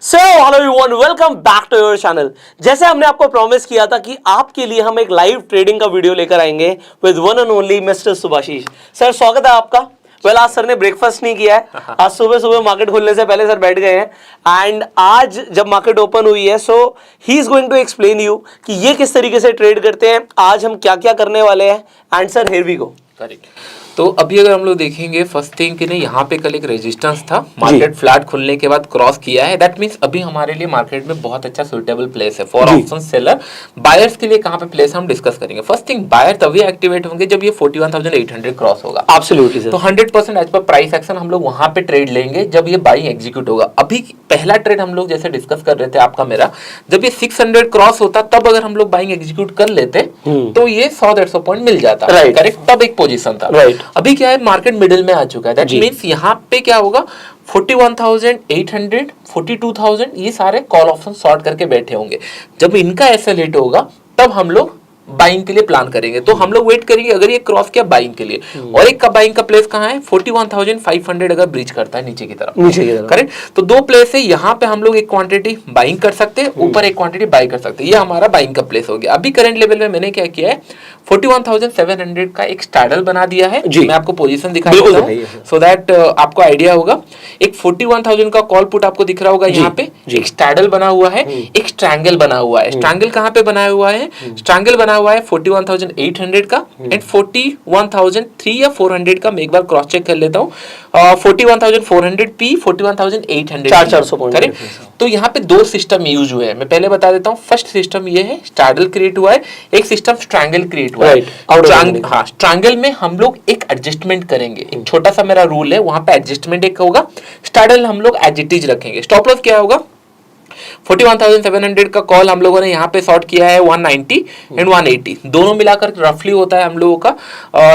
So hello everyone, welcome back to your channel. जैसे हमने आपको प्रॉमिस किया था कि आपके लिए हम एक लाइव ट्रेडिंग का वीडियो लेकर आएंगे with one and only mister Subhashish. Sir स्वागत है आपका। वेल आज सर ने ब्रेकफास्ट नहीं किया है, आज सुबह सुबह मार्केट खुलने से पहले सर बैठ गए हैं एंड आज जब मार्केट ओपन हुई है so he is going to explain you कि ये किस तरीके से ट्रेड करते हैं, आज हम क्या क्या करने वाले हैं and sir here we go. Correct. तो अभी अगर हम लोग देखेंगे फर्स्ट थिंग कि नहीं, यहाँ पे कल एक रेजिस्टेंस था, मार्केट फ्लैट खुलने के बाद क्रॉस किया है। दैट मींस अभी हमारे लिए मार्केट में बहुत अच्छा सुटेबल प्लेस है फॉर ऑप्शन सेलर। बायर्स के लिए कहाँ पे प्लेस हम डिस्कस करेंगे। फर्स्ट थिंग, बायर तभी एक्टिवेट होंगे जब ये 41,800 क्रॉस होगा। Absolutely sir. तो 100% एज पर प्राइस एक्शन हम लोग वहां पे ट्रेड लेंगे जब ये बाइंग एग्जीक्यूट होगा। अभी पहला ट्रेड हम लोग जैसे डिस्कस कर रहे थे आपका मेरा, जब ये 600 क्रॉस होता तब अगर हम लोग बाइंग एग्जीक्यूट कर लेते तो ये 100-150 पॉइंट मिल जाता। करेक्ट, तब एक पोजीशन था। अभी क्या है, मार्केट मिडिल में आ चुका है। दैट मींस यहाँ पे क्या होगा, 41,800, 42,000 ये सारे कॉल ऑप्शन शॉर्ट करके बैठे होंगे। जब इनका ऐसा लेट होगा तब हम लोग बाइंग के लिए प्लान करेंगे। तो हम लोग वेट करेंगे अगर ये क्रॉस किया बाइंग के लिए। और एक का बाइंग का प्लेस कहाँ है, 41,500 अगर ब्रीच करता है नीचे की तरफ। करेक्ट। तो दो प्लेस है, यहाँ पे हम लोग एक क्वांटिटी बाइंग कर सकते हैं, ऊपर एक क्वांटिटी बाई कर सकते हैं। ये हमारा बाइंग का प्लेस हो गया। अभी करंट लेवल में मैंने क्या किया है, 41,700 का एक स्टैडल बना दिया है। मैं आपको पोजीशन दिखा देता हूं सो दैट आपको आइडिया होगा। एक 41,000 का कॉल पुट आपको दिख रहा होगा, यहाँ पे एक स्टैडल बना हुआ है, एक स्ट्रैंगल बना हुआ है। स्ट्रैंगल कहाँ पे बनाया हुआ है, स्ट्रैंगल बना हुआ है 41,800 का एंड 41,300 या 400 का। मैं एक बार क्रॉस चेक कर लेता हूँ। 41,400 पी, 41,800 400 पॉइंट। करेक्ट। तो यहाँ पे दो सिस्टम यूज हुए हैं, मैं पहले बता देता हूँ। फर्स्ट सिस्टम ये है, स्टैडल क्रिएट हुआ है, एक सिस्टम स्ट्रैंगल क्रिएट हुआ है। हाँ, स्ट्रैंगल में हम लोग एक एडजस्टमेंट करेंगे। एक छोटा सा मेरा रूल है, वहां पे एडजस्टमेंट एक होगा, स्टैडल हम लोग एज इट इज रखेंगे। स्टॉप लॉस क्या होगा, 41,700 का कॉल हम लोगों ने यहाँ पे शॉर्ट किया है 190 एंड 180, दोनों मिलाकर रफली होता है हम लोगों का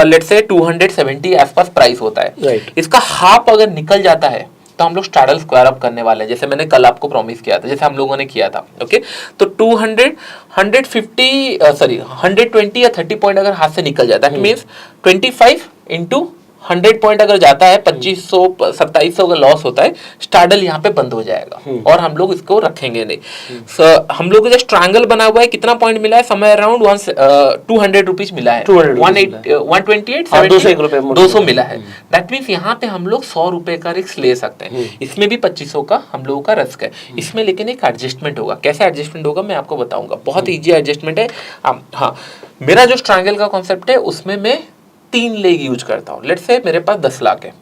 लेट्स से 270 आसपास प्राइस होता है। इसका हाफ अगर निकल जाता है तो हम लोग स्टैडल स्क्वायर अप करने वाले हैं, जैसे मैंने कल आपको प्रॉमिस किया था, जैसे हम लोगों ने किया था। ओके, तो 120 या 30 पॉइंट अगर हाथ से निकल जाता है, मींस 25 इंटू 100 पॉइंट अगर जाता है, 2500 2700 का लॉस होता है, स्टैडल यहाँ पे बंद हो जाएगा और हम लोग इसको रखेंगे नहीं। हम लोग जो स्ट्रैंगल बना हुआ है, कितना पॉइंट मिला है, समय अराउंड 200 रुपीज मिला है, 128 200 मिला है। दैट मीन्स यहाँ पे हम लोग 100 रुपए का रिस्क ले सकते हैं। इसमें भी 2500 का हम लोगों का रिस्क है। इसमें लेकिन एक एडजस्टमेंट होगा। कैसे एडजस्टमेंट होगा मैं आपको बताऊंगा, बहुत ईजी एडजस्टमेंट है। हाँ, मेरा जो स्ट्रैंगल का कॉन्सेप्ट है उसमें मैं 3 लेग यूज करता हूँ। लेट्स से मेरे पास 10 लाख है,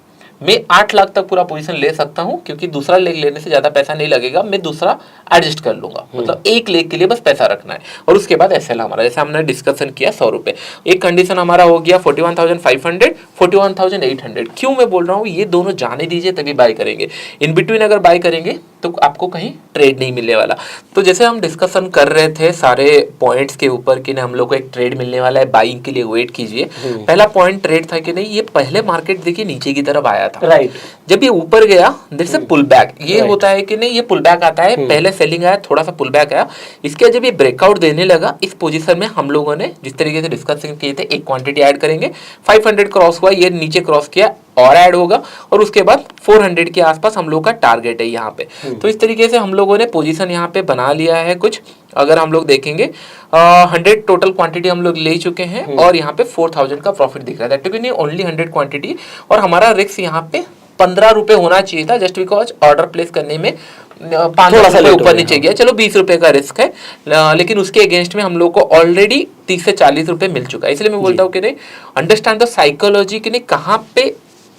मैं 8 लाख तक पूरा पोजीशन ले सकता हूँ, क्योंकि दूसरा लेग लेने से ज्यादा पैसा नहीं लगेगा, मैं दूसरा एडजस्ट कर लूंगा। मतलब एक लेग के लिए बस पैसा रखना है। और उसके बाद एसएल हमारा, जैसे हमने डिस्कशन किया 100 रुपए। एक कंडीशन हमारा हो गया 41,500, 41,800। क्यों मैं बोल रहा हूँ, ये दोनों जाने दीजिए तभी बाय करेंगे। इन बिटवीन अगर बाय करेंगे तो आपको कहीं ट्रेड नहीं मिलने वाला। तो जैसे हम डिस्कशन कर रहे थे सारे पॉइंट्स के ऊपर कि हम लोग को एक ट्रेड मिलने वाला है, बाइंग के लिए वेट कीजिए। पहला पॉइंट ट्रेड था कि नहीं, ये पहले मार्केट देखिए नीचे की तरफ आया था। राइट। जब ये ऊपर गया देयर से पुल बैक, ये होता है कि नहीं, ये पुल बैक आता है। पहले सेलिंग आया, थोड़ा सा पुल बैक आया, इसके जब ये ब्रेकआउट देने लगा, इस पोजीशन में हम लोगों ने जिस तरीके से डिस्कशन किए थे, एक क्वांटिटी ऐड करेंगे। 500 क्रॉस हुआ, ये नीचे क्रॉस किया और ऐड होगा, और उसके बाद 400 के आसपास हम लोग का टारगेट है यहाँ पे। तो इस तरीके से हम लोगों ने पोजीशन यहाँ पे बना लिया है कुछ। अगर हम लोग देखेंगे 100 टोटल क्वांटिटी हम लोग ले चुके हैं और यहाँ पे 4,000 का प्रॉफिट दिख रहा है। दैट मींस ओनली 100 क्वांटिटी, और हमारा रिस्क यहाँ पे 15 रुपए होना चाहिए था, जस्ट बिकॉज ऑर्डर प्लेस करने में 5 रुपए ऊपर नीचे गया। चलो 20 रुपए का रिस्क है, लेकिन उसके अगेंस्ट में हम लोग को ऑलरेडी 30 से 40 रुपए मिल चुका है। इसलिए मैं बोलता हूँ कि नहीं, अंडरस्टैंड द साइकोलॉजी कि नहीं कहाँ पे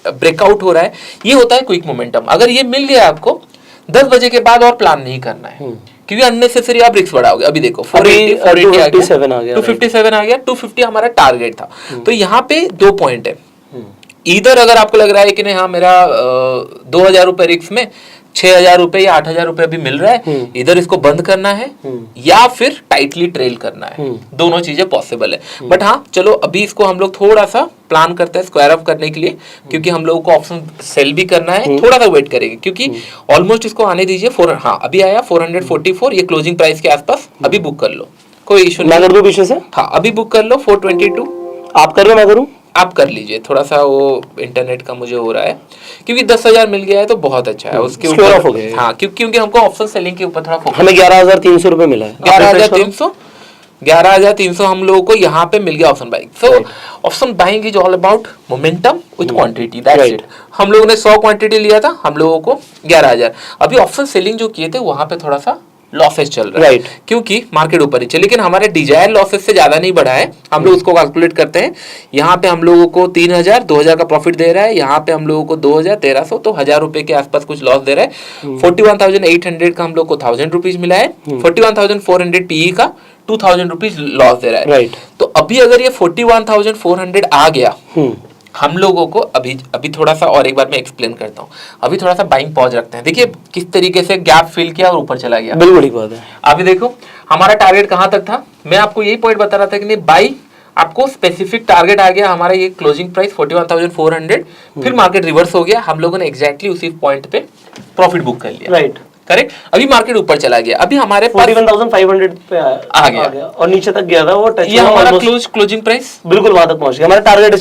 ब्रेकआउट हो रहा है। ये होता है क्विक मोमेंटम। अगर ये मिल गया आपको, 10 बजे के बाद और प्लान नहीं करना है, क्योंकि अननेसेसरी आप रिस्क बढ़ाओगे। अभी देखो 257 आ गया, 250 हमारा टारगेट था। तो यहाँ पे 2 पॉइंट है। इधर अगर आपको लग रहा है कि नहीं, हाँ मेरा 2,000 रुपए रिस्क में 6,000 रुपए या 8,000 रुपए अभी मिल रहा है, इधर इसको बंद करना है या फिर टाइटली ट्रेल करना है, दोनों चीजें पॉसिबल है। बट हाँ चलो अभी इसको हम लोग थोड़ा सा प्लान करते हैं स्क्वायर अप करने के लिए, क्योंकि हम लोगों को ऑप्शन सेल भी करना है। थोड़ा सा वेट करेंगे, क्योंकि ऑलमोस्ट इसको आने दीजिए। हाँ अभी आया 444, ये क्लोजिंग प्राइस के आसपास। अभी बुक कर लो, कोई इशू नहीं। मैं कर दूं पीछे से? हाँ अभी बुक कर लो 422। आप कर रहे हो, मैं करूं? आप कर लीजिए, थोड़ा सा वो इंटरनेट का मुझे हो रहा है, क्योंकि 10,000 मिल गया है तो बहुत अच्छा है। उसके Square off हो ऊपर गया। हाँ, क्योंकि हमको ऑप्शन सेलिंग के ऊपर थोड़ा फोकस, हमें 11,300 रुपए मिला है। 11,300 हम लोगों को यहाँ पे मिल गया option buying. So option buying is all about momentum with quantity, that's it. हम लोगों ने 100 क्वांटिटी लिया था, हम लोगों को 11,000। अभी ऑप्शन सेलिंग जो किए थे वहां पे थोड़ा सा लॉसेस चल रहा है, क्योंकि मार्केट ऊपर ही चले, लेकिन हमारे डिजायर लॉसेस से ज्यादा नहीं बढ़ा है। हम लोग उसको कैलकुलेट करते हैं, यहाँ पे हम लोगों को 3,000 2,000 का प्रॉफिट दे रहा है, यहाँ पे हम लोगों को 2,000 1,300, तो 1,000 रुपए के आसपास कुछ लॉस दे रहा है। 41,800 का हम लोग को 1,000 रुपीज मिला है। 41,400 पीई का 2,000 रुपीज लॉस दे रहा है। तो अभी अगर ये 41,400 आ गया, हम लोगों को अभी थोड़ा सा और एक बार मैं एक्सप्लेन करता हूँ। अभी थोड़ा सा बाइंग पॉज रखते हैं। देखिए किस तरीके से गैप फिल किया और ऊपर चला गया। बिल्कुल ठीक बात है। अभी देखो हमारा टारगेट कहाँ तक था, मैं आपको यही पॉइंट बता रहा था कि नहीं बाई, आपको स्पेसिफिक टारगेट आ गया हमारा, ये क्लोजिंग प्राइस 41,400, फिर मार्केट रिवर्स हो गया, हम लोगों ने एग्जैक्टली उसी पॉइंट पे प्रॉफिट बुक कर लिया। Right, correct. अभी मार्केट ऊपर चला गया, अभी हमारे 41,500 पे आ गया और नीचे तक गया था वो टच, ये हमारा क्लोजिंग प्राइस बिल्कुल वहां तक पहुंच गया, हमारा टारगेट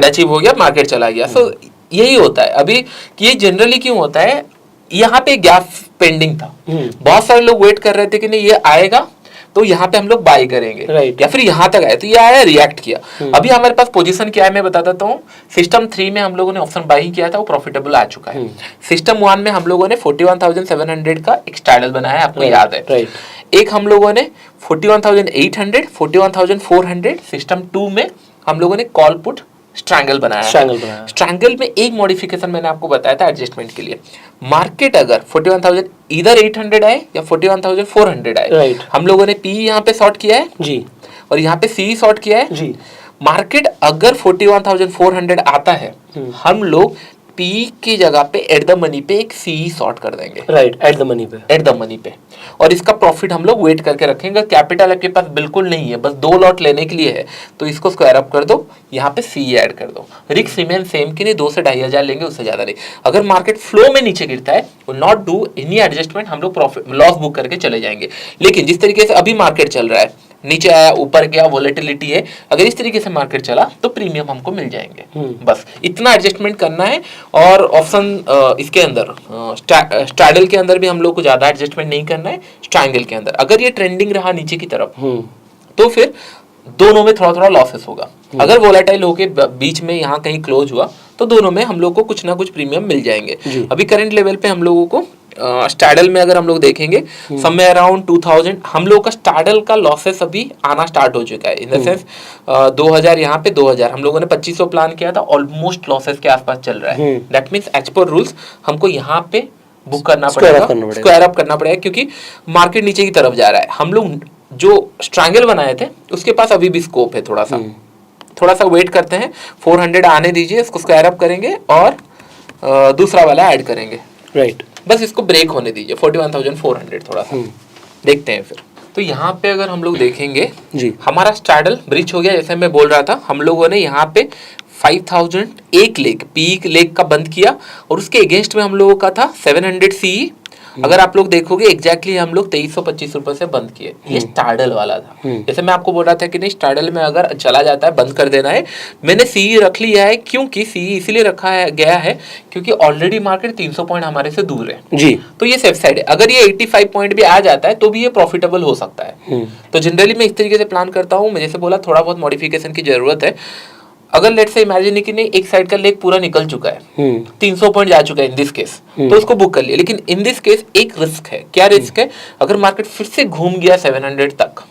अचीव हो गया, मार्केट चला गया। सो यही होता है अभी कि ये जनरली क्यों होता है, यहाँ पे गैप पेंडिंग था, बहुत सारे लोग वेट कर रहे थे कि नहीं ये आएगा तो यहाँ पे हम लोग बाय करेंगे, या फिर यहाँ तक आए तो ये आया, रिएक्ट किया। अभी हमारे पास पोजीशन क्या है मैं बता देता हूँ। सिस्टम 3 में हम लोगों ने ऑप्शन बाइंग किया था, वो प्रॉफिटेबल आ चुका है। सिस्टम 1 में हम लोगों ने 41,700 का एक स्टैडल बनाया, आपको याद है। एक हम लोगों ने 41,800, 41,400। सिस्टम 2 में हम लोगों ने कॉल पुट स्ट्रैंगल बनाया। स्ट्रैंगल में एक मॉडिफिकेशन मैंने आपको बताया था एडजस्टमेंट के लिए। मार्केट अगर 41,000 इधर 800 आए या 41,400 आए, हम लोगों ने पी यहाँ पे शॉर्ट किया है जी, और यहाँ पे सी शॉर्ट किया है जी। मार्केट अगर 41,400 आता है, हम लोग पी की जगह पे एट द मनी पे एक सी शॉर्ट कर देंगे। राइट, एट द मनी पे। और इसका प्रॉफिट हम लोग वेट करके रखेंगे। कैपिटल आपके पास बिल्कुल नहीं है, बस 2 लॉट लेने के लिए है, तो इसको स्क्वायर अप कर दो, यहाँ पे सी ऐड कर दो। रिस्क रिमेन सेम कि नहीं, 2 से 2,500 लेंगे, उससे ज्यादा नहीं। अगर मार्केट फ्लो में नीचे गिरता है, नॉट डू एनी एडजस्टमेंट, हम लोग प्रॉफिट लॉस बुक करके चले जाएंगे। लेकिन जिस तरीके से अभी मार्केट चल रहा है, नीचे आया ऊपर गया, वोलेटिलिटी है, अगर इस तरीके से मार्केट चला तो प्रीमियम हमको मिल जाएंगे। बस इतना एडजस्टमेंट करना है। और ऑप्शन इसके अंदर स्ट्रैडल के अंदर भी हम लोग को ज्यादा एडजस्टमेंट नहीं करना है। स्ट्रैंगल के अंदर अगर ये ट्रेंडिंग रहा नीचे की तरफ, तो फिर दोनों में थोड़ा थोड़ा लॉसेस होगा। अगर वोलेटाइल होके बीच में यहाँ कहीं क्लोज हुआ तो दोनों में हम लोग को कुछ ना कुछ प्रीमियम मिल जाएंगे। अभी करंट लेवल पे हम लोगों को स्टैडल में अगर हम लोग देखेंगे समवेयर अराउंड 2000 हम लोगों का स्टैडल का लॉसेस अभी आना स्टार्ट हो चुका है। इन द सेंस 2000 यहाँ पे 2000 हम लोगों ने 2500 प्लान किया था, ऑलमोस्ट लॉसेस के आसपास चल रहा है। That means as per rules हमको यहाँ पे बुक करना पड़ेगा, स्क्वायर अप करना पड़ेगा, क्योंकि मार्केट नीचे की तरफ जा रहा है। हम लोग जो स्ट्रैंगल बनाए थे उसके पास अभी भी स्कोप है, थोड़ा सा वेट करते हैं। 400 आने दीजिए, इसको स्क्वायर अप करेंगे और दूसरा वाला ऐड करेंगे। राइट, बस इसको ब्रेक होने दीजिए 41,400, थोड़ा सा देखते हैं फिर। तो यहाँ पे अगर हम लोग देखेंगे जी, हमारा स्टैडल ब्रिज हो गया, जैसे मैं बोल रहा था। हम लोगों ने यहाँ पे 5,000 एक लेग पीक लेग का बंद किया, और उसके अगेंस्ट में हम लोगों का था 700 सी। अगर आप लोग देखोगे एग्जैक्टली हम लोग 2325 रुपए से बंद किए। ये स्टार्डल वाला था। जैसे मैं आपको बोल रहा था कि नहीं स्टार्डल में अगर चला जाता है बंद कर देना है। मैंने सी रख लिया है, क्योंकि सी इसीलिए रखा है गया है क्योंकि ऑलरेडी मार्केट 300 पॉइंट हमारे से दूर है जी, तो ये सेफ साइड है। अगर ये 85 पॉइंट भी आ जाता है तो भी ये प्रॉफिटेबल हो सकता है। तो जनरली मैं इस तरीके से प्लान करता हूँ। मैं जैसे बोला थोड़ा बहुत मॉडिफिकेशन की जरूरत है। अगर लेट से इमेजिन कि नहीं एक साइड का लेग पूरा निकल चुका है, 300 पॉइंट जा चुका है इन दिस केस, तो उसको बुक कर लिया। लेकिन इन दिस केस एक रिस्क है। क्या रिस्क है? अगर मार्केट फिर से घूम गया 700 तक,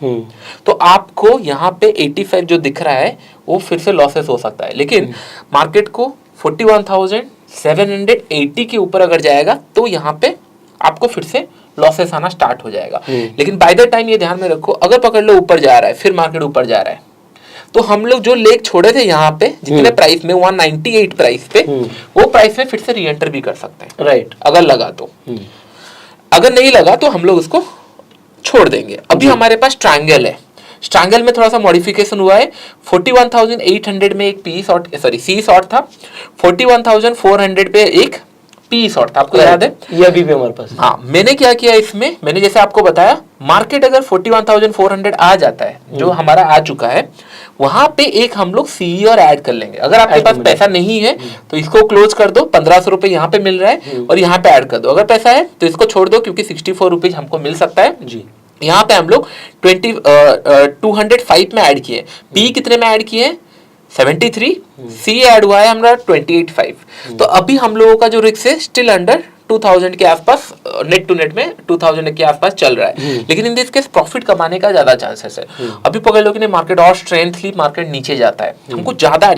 तो आपको यहाँ पे 85 जो दिख रहा है वो फिर से लॉसेस हो सकता है। लेकिन मार्केट को 41,780 के ऊपर अगर जाएगा तो यहाँ पे आपको फिर से लॉसेस आना स्टार्ट हो जाएगा। लेकिन बाय द टाइम ये ध्यान में रखो, अगर पकड़ लो ऊपर जा रहा है, फिर मार्केट ऊपर जा रहा है, तो हम लोग जो लेग छोड़े थे यहाँ पे जितने प्राइस में 198 प्राइस पे, वो प्राइस में फिर से री एंटर भी कर सकते हैं। राइट, अगर लगा तो। अगर नहीं लगा तो हम लोग उसको छोड़ देंगे। अभी हमारे पास ट्रायंगल है। ट्रायंगल में थोड़ा सा मॉडिफिकेशन हुआ है। 41,800 में एक सी शॉर्ट था, 41,400 पे एक पी शॉर्ट था, आपको याद है? ये अभी भी हमारे पास। हाँ, मैंने क्या किया इसमें, मैंने जैसे आपको बताया मार्केट अगर 41,400 आ जाता है, जो हमारा आ चुका है, वहां पे एक हम लोग सीई और ऐड कर लेंगे। अगर आपके पास पैसा नहीं है तो इसको क्लोज कर दो, 1500 रुपए यहाँ पे मिल रहा है और यहाँ पे ऐड कर दो। अगर पैसा है तो इसको छोड़ दो क्योंकि 64 रुपीज हमको मिल सकता है जी। यहाँ पे हम लोग 205 में ऐड किए, पी कितने में ऐड किए 73, सी ऐड हुआ है हमारा 28.5। तो अभी हम लोगों का जो रिस्क है स्टिल अंडर 2000 के आसपास, नेट टू नेट में 2000 के आसपास चल रहा है, लेकिन इन दिस केस प्रॉफिट कमाने का ज्यादा चांसेस है। अभी पकड़ लो कि नहीं मार्केट और स्ट्रेंथली मार्केट नीचे जाता है, हमको ज्यादा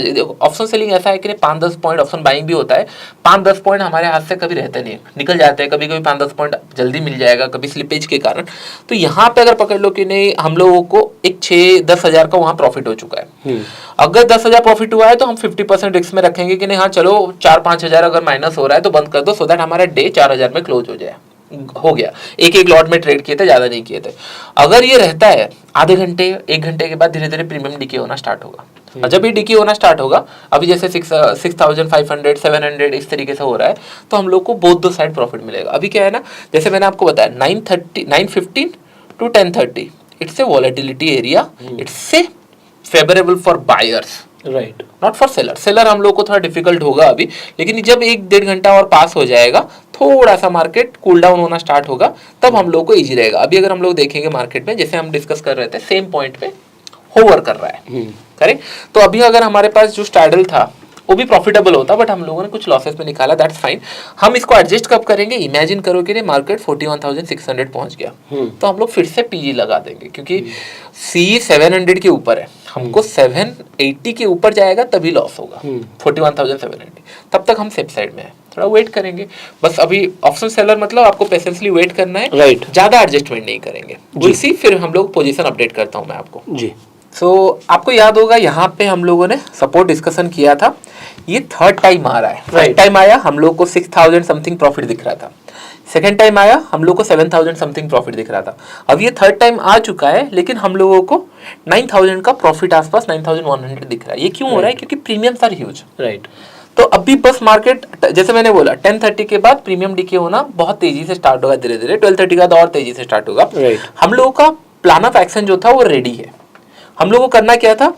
ऑप्शन सेलिंग ऐसा है कि 5-10 पॉइंट ऑप्शन बाइंग भी होता है, 5-10 पॉइंट हमारे हाथ से कभी रहते नहीं, निकल जाते हैं, कभी कभी 5-10 पॉइंट जल्दी मिल जाएगा, कभी स्लिपेज के कारण। तो यहाँ पे अगर पकड़ लो कि नहीं हम लोगों को एक 6-10 हजार का वहां प्रॉफिट हो चुका है। अगर 10,000 प्रॉफिट हुआ है तो हम 50% रिस्क में रखेंगे कि नहीं हाँ चलो 4-5 हजार अगर माइनस हो रहा है तो बंद कर दो, सो दैट हमारा डे 4,000 में क्लोज हो जाए, हो गया। एक लॉट में ट्रेड किए थे, ज्यादा नहीं किए थे। अगर ये रहता है आधे घंटे 1 घंटे के बाद धीरे धीरे प्रीमियम डीके होना स्टार्ट होगा, और जब ये डीके होना स्टार्ट होगा, अभी जैसे 6,500 700 इस तरीके से हो रहा है, तो हम लोग को बोथ दो साइड प्रॉफिट मिलेगा। अभी क्या है ना, जैसे मैंने आपको बताया 915 to 1030 it's a volatility area, it's a favourable for buyers, right, not for seller. Seller हम लोग को थोड़ा डिफिकल्ट होगा अभी, लेकिन जब 1-1.5 घंटा और पास हो जाएगा, थोड़ा सा मार्केट कूल डाउन होना स्टार्ट होगा, तब हम लोग को इजी रहेगा। अभी अगर हम लोग देखेंगे मार्केट में, जैसे हम डिस्कस कर रहे थे, सेम पॉइंट पे होवर कर रहा है, करेक्ट। तो अभी अगर हमारे पास जो स्टैडल था वो भी प्रॉफिटेबल होता, बट हम लोगों ने कुछ लॉसेस में निकाला, दैट्स फाइन। हम इसको एडजस्ट कब करेंगे, इमेजिन करो कि मार्केट 41,600 पहुंच गया, तो हम लोग फिर से पीजी लगा देंगे, क्योंकि सी 700 के ऊपर है, हमको 780 के ऊपर जाएगा तभी लॉस होगा, 41,780। तब तक हम सेफ साइड में है, थोड़ा वेट करेंगे बस। अभी ऑप्शन सेलर मतलब आपको पेशेंसली वेट करना है, राइट, ज्यादा एडजस्टमेंट नहीं करेंगे। उसी फिर हम लोग पोजीशन अपडेट करता हूं मैं आपको जी। आपको याद होगा यहाँ पे हम लोगों ने सपोर्ट डिस्कशन किया था, ये थर्ड टाइम आ रहा है। फर्स्ट टाइम आया हम लोग को 6,000 समथिंग प्रॉफिट दिख रहा था, सेकंड टाइम आया हम लोग को 7,000 समथिंग प्रॉफिट दिख रहा था। अब ये थर्ड टाइम आ चुका है, लेकिन हम लोगों को 9,000 का प्रॉफिट आसपास 9,100 दिख रहा है। ये क्यों हो रहा है, क्योंकि प्रीमियम्स आर ह्यूज, राइट। तो अभी बस मार्केट जैसे मैंने बोला 10:30 के बाद प्रीमियम डीके होना बहुत तेजी से स्टार्ट होगा, धीरे धीरे 12:30 के बाद और तेजी से स्टार्ट होगा, राइट। हम लोगों का प्लान ऑफ एक्शन जो था वो रेडी है। हम लोगों को करना क्या था,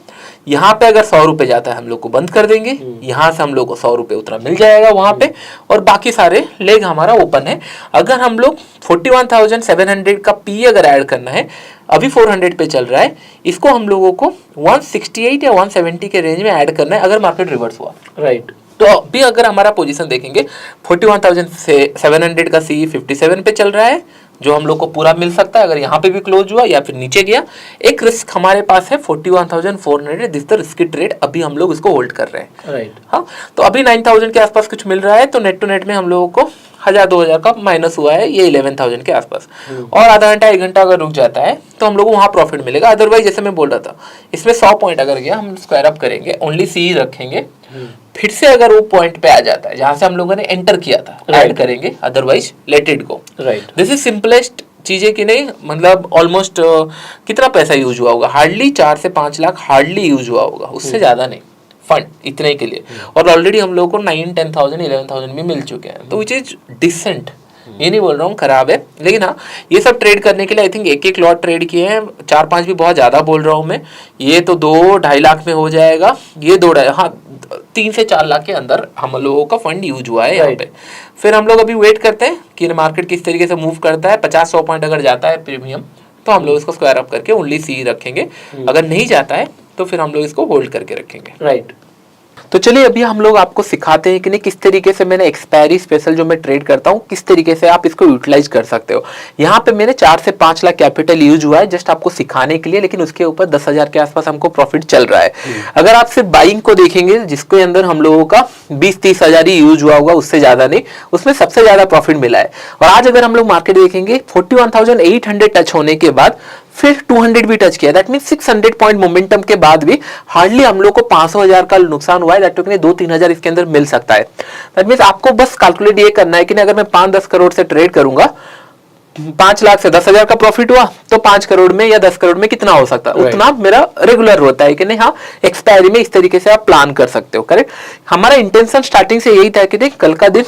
यहाँ पे अगर 100 रुपए जाता है हम लोग को बंद कर देंगे, यहाँ से हम लोग को 100 रुपए उतना मिल जाएगा वहां पे, और बाकी सारे लेग हमारा ओपन है। अगर हम लोग 41,700 का पी अगर ऐड करना है, अभी 400 पे चल रहा है, इसको हम लोगों को 168 या 170 के रेंज में ऐड करना है अगर मार्केट रिवर्स हुआ, राइट। तो अभी अगर हमारा पोजीशन देखेंगे 41,700 का सी 57 पे चल रहा है, जो हम लोग को पूरा मिल सकता है अगर यहाँ पे भी क्लोज हुआ या फिर नीचे गया। एक रिस्क हमारे पास है 41,400, दिस द रिस्की ट्रेड, अभी हम लोग इसको होल्ड कर रहे हैं, राइट। हाँ, तो अभी 9,000 के आसपास कुछ मिल रहा है, तो नेट टू नेट में हम लोगों को 1,000-2,000 का माइनस हुआ है, ये 11,000 के आसपास। और आधा घंटा 1 घंटा अगर रुक जाता है तो हम लोग को वहाँ प्रॉफिट मिलेगा। अदरवाइज जैसे मैं बोल रहा था, इसमें 100 पॉइंट अगर गया, हम स्क्वायर अप करेंगे, ओनली सी रखेंगे, फिर से अगर वो पॉइंट पे आ जाता है जहां से हम लोगों ने एंटर किया था, ऐड करेंगे, otherwise let it go, right. This is simplest चीजें कि नहीं, मतलब ऑलमोस्ट कितना पैसा यूज हुआ होगा, हार्डली 4 से 5 लाख हार्डली यूज हुआ होगा, उससे ज्यादा नहीं, फंड इतने के लिए। और ऑलरेडी हम लोगों को 9-10,000 11,000 भी मिल चुके हैं, तो विच इज डिसेंट। ये नहीं बोल रहा हूँ खराब है, लेकिन हाँ ये सब ट्रेड करने के लिए आई थिंक 1-1 लॉट ट्रेड किए हैं, 4-5 भी बहुत ज्यादा बोल रहा हूँ मैं। ये तो 2-2.5 लाख में हो जाएगा, ये 2-2.5, हाँ 3 से 4 लाख के अंदर हम लोगों का फंड यूज हुआ है यहाँ पे। फिर हम लोग अभी वेट करते हैं कि मार्केट किस तरीके से मूव करता है। 50-100 पॉइंट अगर जाता है प्रीमियम, तो हम लोग इसको स्क्वायर अप करके ओनली सी रखेंगे, अगर नहीं जाता है तो फिर हम लोग इसको होल्ड करके रखेंगे, राइट। तो चलिए अभी हम लोग आपको सिखाते हैं कि नहीं किस तरीके से मैंने एक्सपायरी स्पेशल जो मैं ट्रेड करता हूँ, किस तरीके से आप इसको यूटिलाइज कर सकते हो। यहाँ पे मैंने 4 से 5 लाख कैपिटल यूज हुआ है जस्ट आपको सिखाने के लिए, लेकिन उसके ऊपर 10,000 के आसपास हमको प्रॉफिट चल रहा है। अगर आप सिर्फ बाइंग को देखेंगे, जिसके अंदर हम लोगों का 20-30 हजार ही यूज हुआ होगा, उससे ज्यादा नहीं, उसमें सबसे ज्यादा प्रॉफिट मिला है। और आज अगर हम लोग मार्केट देखेंगे 41,800 टच होने के बाद फिर 200 भी टच किया, दैट मीन 600 पॉइंट मोमेंटम के बाद भी हार्डली हम लोग को 500,000 का नुकसान हुआ है, दैट मीन 2-3 हजार इसके अंदर मिल सकता है। दैट मीन आपको बस कैलकुलेट ये करना है कि अगर मैं 5-10 करोड़ से ट्रेड करूंगा, 5 लाख से 10,000 का प्रॉफिट हुआ, तो 5 करोड़ में या 10 करोड़ में कितना हो सकता है, उतना मेरा रेगुलर होता है कि नहीं। हाँ, एक्सपायरी में इस तरीके से आप प्लान कर सकते हो, करेक्ट। हमारा इंटेंशन स्टार्टिंग से यही था कि कल का दिन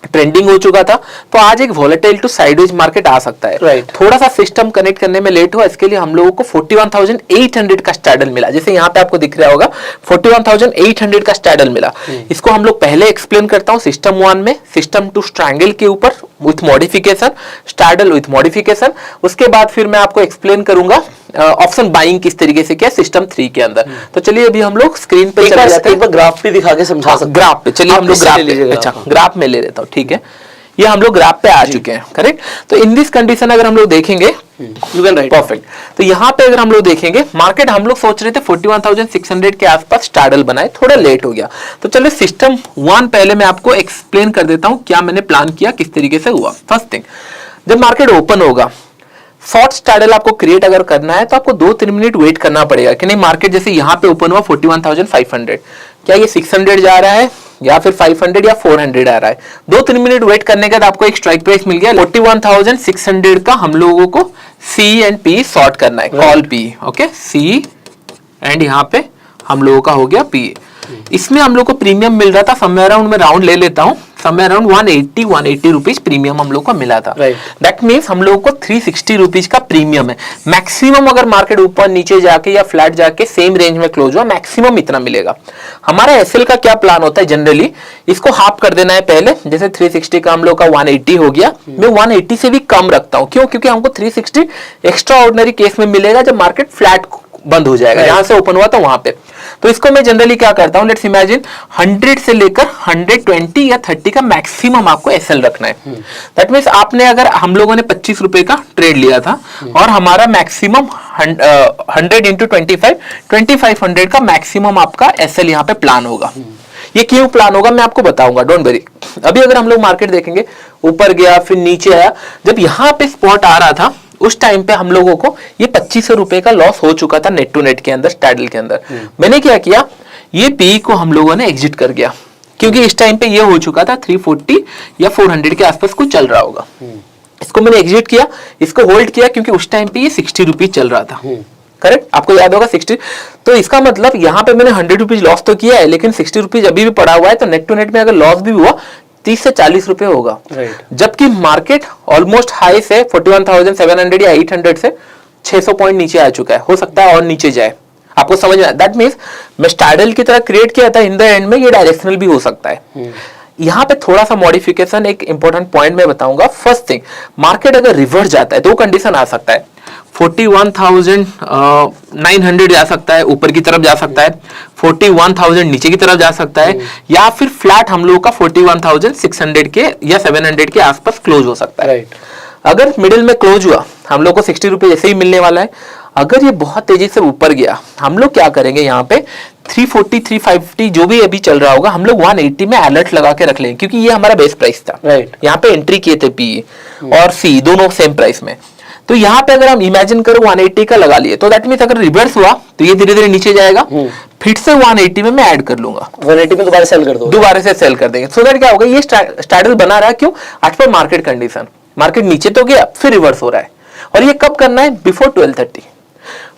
ट्रेंडिंग हो चुका था, तो आज एक वॉलेटाइल टू साइडवेज मार्केट आ सकता है। Right. थोड़ा सा सिस्टम कनेक्ट करने में लेट हुआ, इसके लिए हम लोगों को 41,800 का स्टैडल मिला। जैसे यहाँ पे आपको दिख रहा होगा 41,800 का स्टैडल मिला। इसको हम लोग पहले एक्सप्लेन करता हूँ सिस्टम 1 में, सिस्टम 2 ट्रायंगल के ऊपर विथ मॉडिफिकेशन, स्टैडल विथ मॉडिफिकेशन। उसके बाद फिर मैं आपको एक्सप्लेन करूंगा ऑप्शन बाइंग किस तरीके से किया सिस्टम 3 के अंदर। तो चलिए अभी हम लोग स्क्रीन पे चले जाते हैं, ग्राफ पे दिखा के समझा सकते हैं। ग्राफ पे चलिए, हम लोग ग्राफ पे, अच्छा ग्राफ में ले लेता हूँ, ठीक है। ये हम लोग ग्राफ पे आ चुके हैं, करेक्ट। तो इन दिस कंडीशन अगर हम लोग देखेंगे, यू कैन राइट, परफेक्ट। तो यहाँ पे अगर हम लोग देखेंगे मार्केट, हम लोग सोच रहे थे 41,600 के आसपास स्टैडल बनाए, थोड़ा लेट हो गया। तो चलिए सिस्टम 1 पहले मैं आपको एक्सप्लेन कर देता हूँ क्या मैंने प्लान किया, किस तरीके से हुआ। फर्स्ट थिंग, जब मार्केट ओपन होगा, शॉर्ट स्टैडल आपको क्रिएट अगर करना है तो आपको 2-3 मिनट वेट करना पड़ेगा कि नहीं। मार्केट जैसे यहाँ पे ओपन हुआ 41,500, क्या ये 600 जा रहा है या फिर 500 या 400 आ रहा है। 2-3 मिनट वेट करने के बाद आपको एक स्ट्राइक प्राइस मिल गया 41,600 का। हम लोगों को सी एंड पी शॉर्ट करना है, call P, okay. C and यहाँ पे हम लोगों का हो गया पी। इसमें हम लोग को प्रीमियम मिल रहा था समवेयर अराउंड, मैं राउंड ले लेता हूँ, समवेयर अराउंड 180 रुपीज प्रीमियम हम लोग को मिला था। दैट मीन्स हम लोग को 360 रुपीज का प्रीमियम है। मैक्सिमम अगर मार्केट ऊपर नीचे जाके या फ्लैट जाके सेम रेंज में क्लोज हुआ, मैक्सिमम इतना मिलेगा। हमारा एसएल का क्या प्लान होता है जनरली, इसको हाफ कर देना है पहले। जैसे 360 का हम लोग का 180 हो गया, मैं 180 से भी कम रखता हूँ। क्यों? क्योंकि हमको 360 एक्स्ट्रा ऑर्डिनरी केस में मिलेगा जब मार्केट फ्लैट बंद हो जाएगा, जहां से ओपन हुआ था वहां पे। तो इसको मैं जनरली क्या करता हूं, लेट्स इमेजिन 100 से लेकर 120 या 30 का मैक्सिमम आपको एसएल रखना है। दैट मींस आपने, अगर हम लोगों ने 25 रुपए का ट्रेड लिया था और हमारा मैक्सिमम 100 इंटू 2500 का मैक्सिमम आपका एसएल यहाँ पे प्लान होगा। ये क्यों प्लान होगा मैं आपको बताऊंगा, डोंट वरी। अभी अगर हम लोग मार्केट देखेंगे, ऊपर गया फिर नीचे आया, जब यहाँ पे स्पॉट आ रहा था उस टाइम पे हम लोगों को ये 2500 रुपए का लॉस हो चुका था नेट टू नेट के अंदर, स्टैडल के अंदर। मैंने क्या किया, ये पी को हम लोगों ने एग्जिट कर गया, क्योंकि इस टाइम पे ये हो चुका था 340 या 400 के आसपास कुछ चल रहा होगा। इसको मैंने एग्जिट किया, इसको होल्ड किया, क्योंकि उस टाइम पे ये 60 रुपीज चल रहा था, करेक्ट। आपको याद होगा 60। तो इसका मतलब यहाँ पे मैंने 100 रुपीज लॉस तो किया है, लेकिन 60 रुपीज अभी भी पड़ा हुआ है। तो नेट टू नेट में अगर लॉस भी हुआ 30 से 40 रुपए होगा। जबकि मार्केट ऑलमोस्ट हाई से 41,700 या 800 से 600 पॉइंट नीचे आ चुका है, हो सकता है और नीचे जाए। आपको समझ में, दैट मींस मैं स्टैडल की तरह क्रिएट किया था, इन द एंड में ये डायरेक्शनल भी हो सकता है। यहाँ पे थोड़ा सा मॉडिफिकेशन, एक इंपॉर्टेंट पॉइंट मैं बताऊंगा। फर्स्ट थिंग, मार्केट अगर रिवर्स जाता है, दो कंडीशन आ सकता है, 41,900 जा सकता है, ऊपर की तरफ जा सकता है, 41,000 नीचे की तरफ जा सकता है, या फिर फ्लैट हम लोग का 41,600 के या 700 के आसपास क्लोज हो सकता है। अगर मिडिल में क्लोज हुआ, हम लोग को 60 रुपए ऐसे ही मिलने वाला है। अगर ये बहुत तेजी से ऊपर गया, हम लोग क्या करेंगे, यहाँ पे 340 350 जो भी अभी चल रहा होगा, हम लोग 180 में अलर्ट लगा के रख लेंगे, क्योंकि ये हमारा बेस प्राइस था। यहाँ पे एंट्री किए थे पी और सी दोनों सेम प्राइस में। तो यहाँ पे अगर हम इमेजिन करो 180 का लगा लिए, तो दैट मींस अगर रिवर्स हुआ तो ये धीरे धीरे नीचे जाएगा, फिर से 180 में मैं ऐड कर लूंगा, 180 में दोबारा सेल कर दो, दोबारा से सेल कर देंगे। सो दैट क्या होगा, ये स्टैडल बना रहा है। क्यों? आज पर मार्केट कंडीशन, मार्केट नीचे तो गया फिर रिवर्स हो रहा है। और ये कब करना है, बिफोर 12:30,